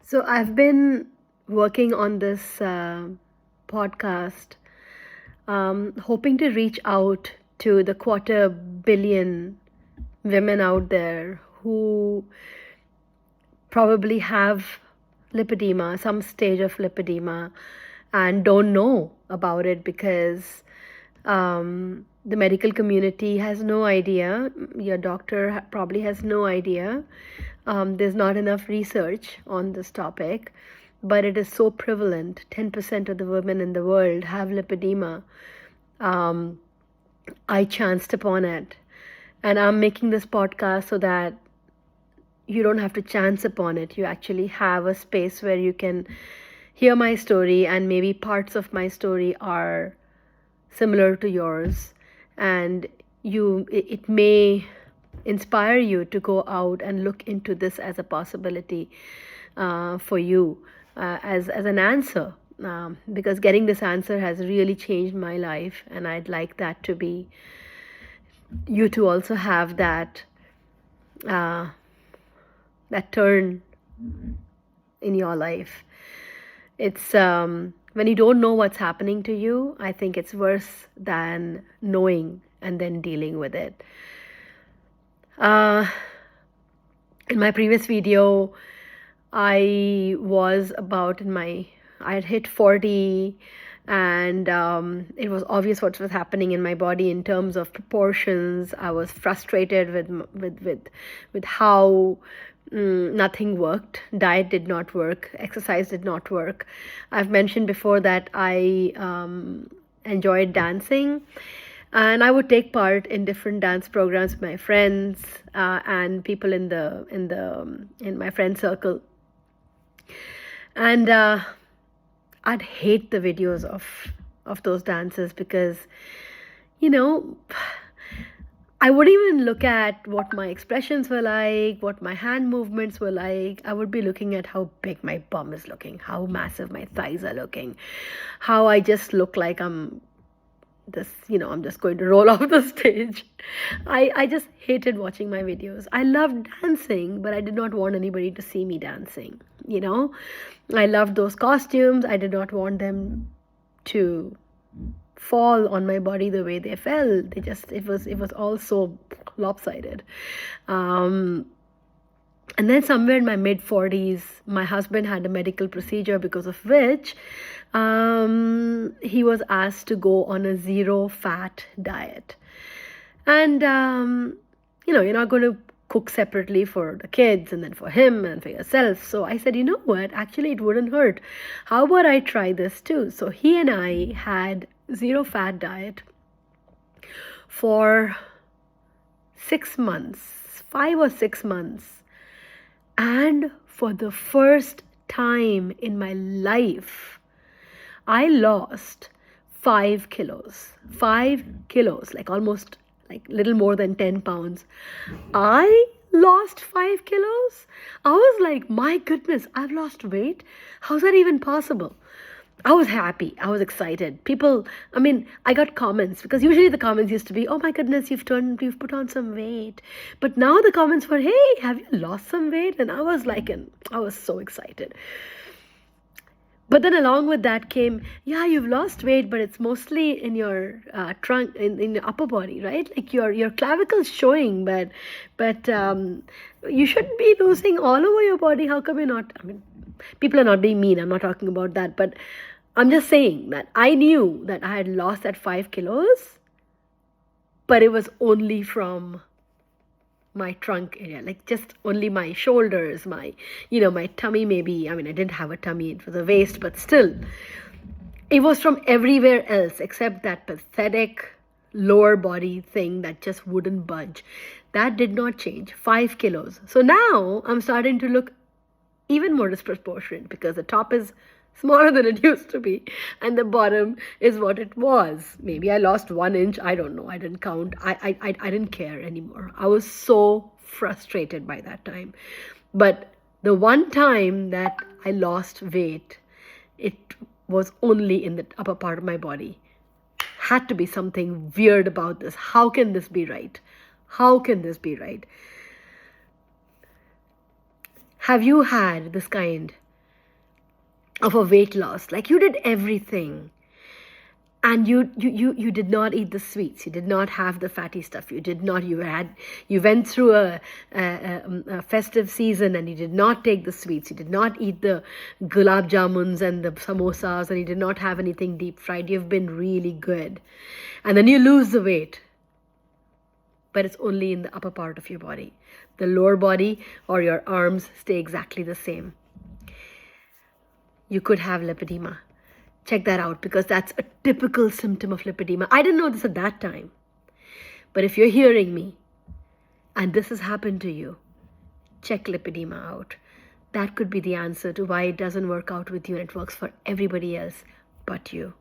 So I've been working on this podcast, hoping to reach out to the 250 million women out there who probably have lipedema, some stage of lipedema, and don't know about it because the medical community has no idea. Your doctor probably has no idea. There's not enough research on this topic, but it is so prevalent. 10% of the women in the world have lipedema. I chanced upon it, and I'm making this podcast so that you don't have to chance upon it. You actually have a space where you can hear my story, and maybe parts of my story are similar to yours, and it may inspire you to go out and look into this as a possibility for you, as an answer, because getting this answer has really changed my life, and I'd like that to be you to also have that turn in your life. It's when you don't know what's happening to you, I think it's worse than knowing and then dealing with it. In my previous video, I had hit 40, and it was obvious what was happening in my body in terms of proportions. I was frustrated with how nothing worked. Diet did not work. Exercise did not work. I've mentioned before that I enjoyed dancing, and I would take part in different dance programs with my friends and people in my friend circle. And I'd hate the videos of those dances because, I wouldn't even look at what my expressions were like, what my hand movements were like. I would be looking at how big my bum is looking, how massive my thighs are looking, how I just look like I'm just going to roll off the stage. I just hated watching my videos. I loved dancing, but I did not want anybody to see me dancing. I loved those costumes. I did not want them to fall on my body the way they fell. It was all so lopsided. And then somewhere in my mid-40s, my husband had a medical procedure because of which he was asked to go on a zero-fat diet. And, you're not going to cook separately for the kids and then for him and for yourself. So I said, you know what? Actually, it wouldn't hurt. How about I try this too? So he and I had zero-fat diet for 6 months, 5 or 6 months. And for the first time in my life, I lost 5 kilos. 5 kilos, like almost like little more than 10 pounds. I lost 5 kilos. I was like, my goodness, I've lost weight. How's that even possible? I was happy. I was excited. I got comments, because usually the comments used to be, oh my goodness, you've put on some weight. But now the comments were, hey, have you lost some weight? And I was so excited. But then along with that came, yeah, you've lost weight, but it's mostly in your trunk, in your upper body, right? Like your clavicle's showing, but you shouldn't be losing all over your body. How come you're not? People are not being mean. I'm not talking about that, but I'm just saying that I knew that I had lost that 5 kilos, but it was only from my trunk area, like just only my shoulders, my tummy maybe. I didn't have a tummy, it was a waist, but still, it was from everywhere else except that pathetic lower body thing that just wouldn't budge. That did not change. 5 kilos. So now I'm starting to look even more disproportionate because the top is smaller than it used to be and the bottom is what it was. Maybe I lost 1 inch. I don't know. I didn't count. I didn't care anymore. I was so frustrated by that time. But the one time that I lost weight, it was only in the upper part of my body. Had to be something weird about this. How can this be right? How can this be right? Have you had this kind of a weight loss. Like you did everything. And you did not eat the sweets. You did not have the fatty stuff. You went through a festive season and you did not take the sweets. You did not eat the gulab jamuns and the samosas, and you did not have anything deep fried. You've been really good. And then you lose the weight. But it's only in the upper part of your body. The lower body or your arms stay exactly the same. You could have lipedema. Check that out, because that's a typical symptom of lipedema. I didn't know this at that time. But if you're hearing me and this has happened to you, check lipedema out. That could be the answer to why it doesn't work out with you and it works for everybody else but you.